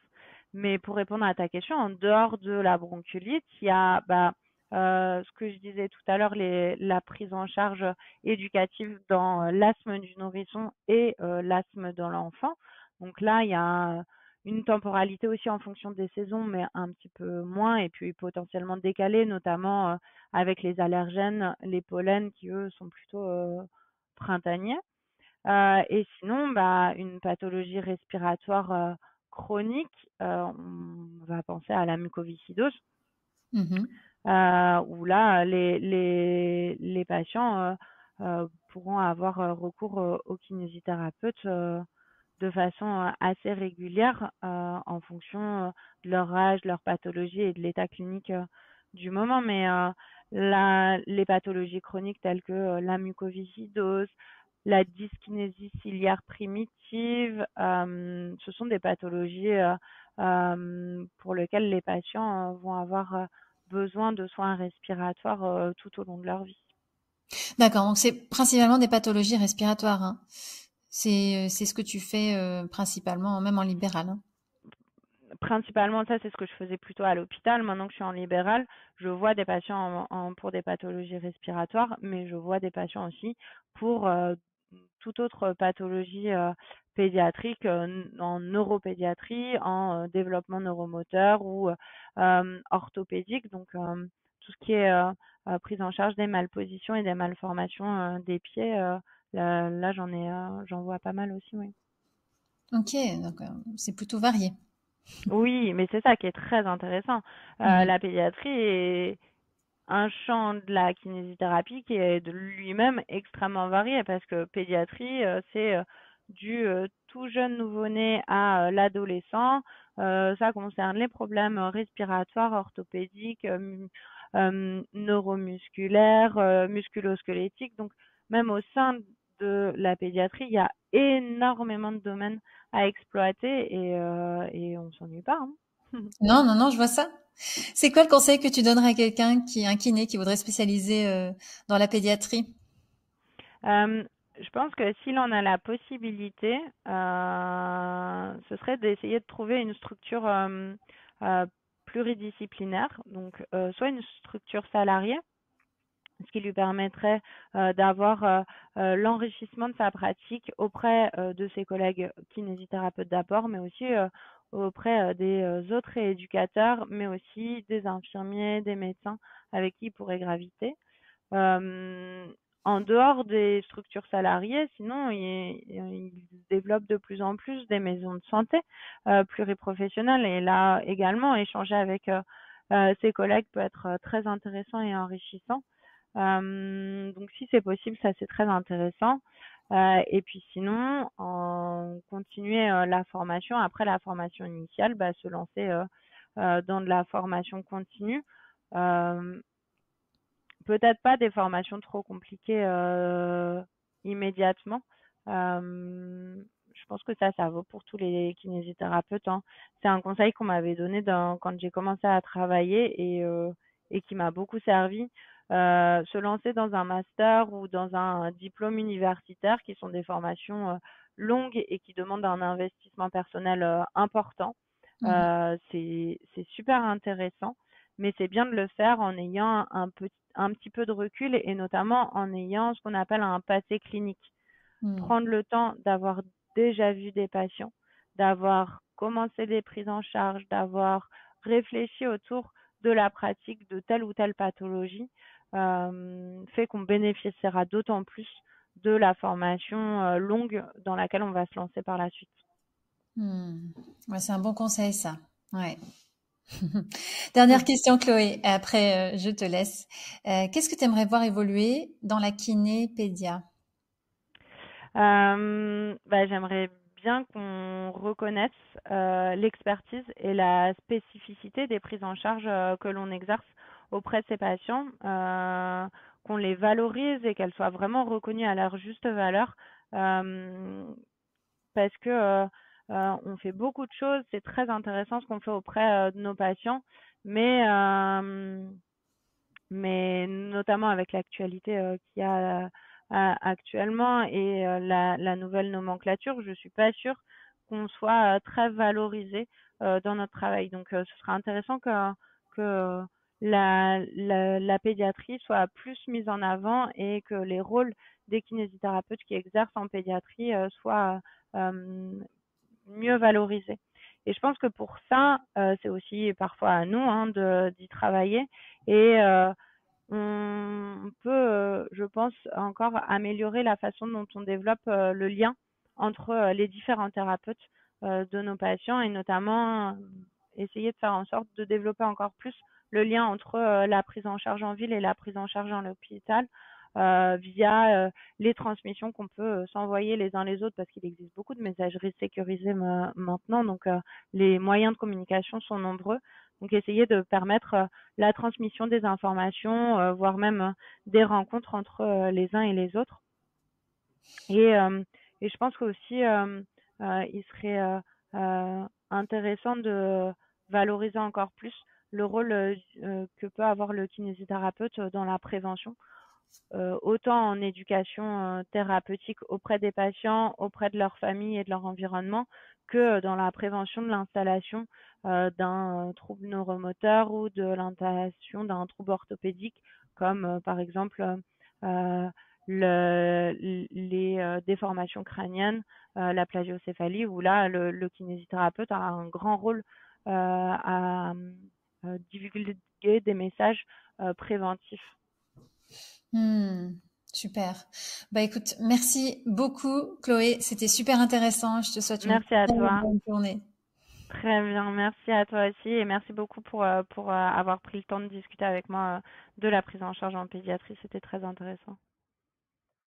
Mais pour répondre à ta question, en dehors de la bronchiolite, il y a bah, ce que je disais tout à l'heure, la prise en charge éducative dans l'asthme du nourrisson et l'asthme dans l'enfant. Donc là, il y a une temporalité aussi en fonction des saisons, mais un petit peu moins, et puis potentiellement décalée, notamment avec les allergènes, les pollens qui eux sont plutôt printaniers. Et sinon, bah, une pathologie respiratoire chronique, on va penser à la mucoviscidose, Mhm. où là, les patients pourront avoir recours au kinésithérapeute de façon assez régulière en fonction de leur âge, leur pathologie et de l'état clinique du moment. Mais les pathologies chroniques telles que la mucoviscidose, la dyskinésie ciliaire primitive. Ce sont des pathologies pour lesquelles les patients vont avoir besoin de soins respiratoires tout au long de leur vie. D'accord, donc c'est principalement des pathologies respiratoires, hein. C'est ce que tu fais principalement, même en libéral, hein. Principalement, ça, c'est ce que je faisais plutôt à l'hôpital. Maintenant que je suis en libéral, je vois des patients pour des pathologies respiratoires, mais je vois des patients aussi pour toute autre pathologie pédiatrique, en neuropédiatrie, en développement neuromoteur ou orthopédique. Donc, tout ce qui est prise en charge des malpositions et des malformations des pieds, là, j'en vois pas mal aussi, oui. Ok, donc c'est plutôt varié. Oui, mais c'est ça qui est très intéressant. Mhm. La pédiatrie est un champ de la kinésithérapie qui est de lui-même extrêmement varié parce que pédiatrie, c'est du tout jeune nouveau-né à l'adolescent. Ça concerne les problèmes respiratoires, orthopédiques, neuromusculaires, musculo-squelettiques. Donc, même au sein de la pédiatrie, il y a énormément de domaines à exploiter et on s'ennuie pas, hein. Non, non, non, je vois ça. C'est quoi le conseil que tu donnerais à quelqu'un un kiné qui voudrait spécialiser dans la pédiatrie? Euh, je pense que s'il en a la possibilité, ce serait d'essayer de trouver une structure euh, pluridisciplinaire, donc soit une structure salariée, ce qui lui permettrait d'avoir l'enrichissement de sa pratique auprès de ses collègues kinésithérapeutes d'abord, mais aussi auprès des autres éducateurs, mais aussi des infirmiers, des médecins avec qui il pourrait graviter. Euh, En dehors des structures salariées, sinon, il se développe de plus en plus des maisons de santé pluriprofessionnelles. Et là également, échanger avec ses collègues peut être très intéressant et enrichissant. Donc, si c'est possible, ça c'est très intéressant. Et puis sinon, en continuer la formation. Après la formation initiale, bah, se lancer dans de la formation continue. Euh, Peut-être pas des formations trop compliquées immédiatement. Je pense que ça vaut pour tous les kinésithérapeutes, hein. C'est un conseil qu'on m'avait donné quand j'ai commencé à travailler et qui m'a beaucoup servi. Se lancer dans un master ou dans un diplôme universitaire, qui sont des formations longues et qui demandent un investissement personnel important. Mhm. C'est super intéressant, mais c'est bien de le faire en ayant un petit peu de recul et notamment en ayant ce qu'on appelle un passé clinique. Mhm. Prendre le temps d'avoir déjà vu des patients, d'avoir commencé des prises en charge, d'avoir réfléchi autour de la pratique de telle ou telle pathologie, fait qu'on bénéficiera d'autant plus de la formation longue dans laquelle on va se lancer par la suite. Hmm. Ouais, c'est un bon conseil, ça. Ouais. Dernière question, Chloé. Après, je te laisse. Qu'est-ce que tu aimerais voir évoluer dans la kiné pédia? Bah, j'aimerais bien qu'on reconnaisse l'expertise et la spécificité des prises en charge que l'on exerce auprès de ces patients, qu'on les valorise et qu'elles soient vraiment reconnues à leur juste valeur, euh, parce que on fait beaucoup de choses, c'est très intéressant ce qu'on fait auprès de nos patients, mais mais notamment avec l'actualité qu'il y a actuellement et la nouvelle nomenclature, je suis pas sûre qu'on soit très valorisé dans notre travail. Donc, ce sera intéressant que la pédiatrie soit plus mise en avant et que les rôles des kinésithérapeutes qui exercent en pédiatrie soient euh, mieux valorisés. Et je pense que pour ça, c'est aussi parfois à nous, hein, d'y travailler et on peut, je pense, encore améliorer la façon dont on développe le lien entre les différents thérapeutes de nos patients et notamment essayer de faire en sorte de développer encore plus le lien entre la prise en charge en ville et la prise en charge en hôpital via les transmissions qu'on peut s'envoyer les uns les autres parce qu'il existe beaucoup de messageries sécurisées maintenant, donc les moyens de communication sont nombreux. Donc essayer de permettre la transmission des informations, voire même des rencontres entre les uns et les autres. Et, et je pense qu'aussi, il serait intéressant de valoriser encore plus le rôle que peut avoir le kinésithérapeute dans la prévention, autant en éducation thérapeutique auprès des patients, auprès de leur famille et de leur environnement, que dans la prévention de l'installation d'un trouble neuromoteur ou de l'installation d'un trouble orthopédique, comme par exemple euh, les déformations crâniennes, la plagiocéphalie, où là, le kinésithérapeute a un grand rôle à divulguer des messages préventifs. Hmm, super. Bah écoute, merci beaucoup, Chloé. C'était super intéressant. Je te souhaite une Merci à très toi. bonne journée. Très bien, merci à toi aussi et merci beaucoup pour avoir pris le temps de discuter avec moi de la prise en charge en pédiatrie. C'était très intéressant.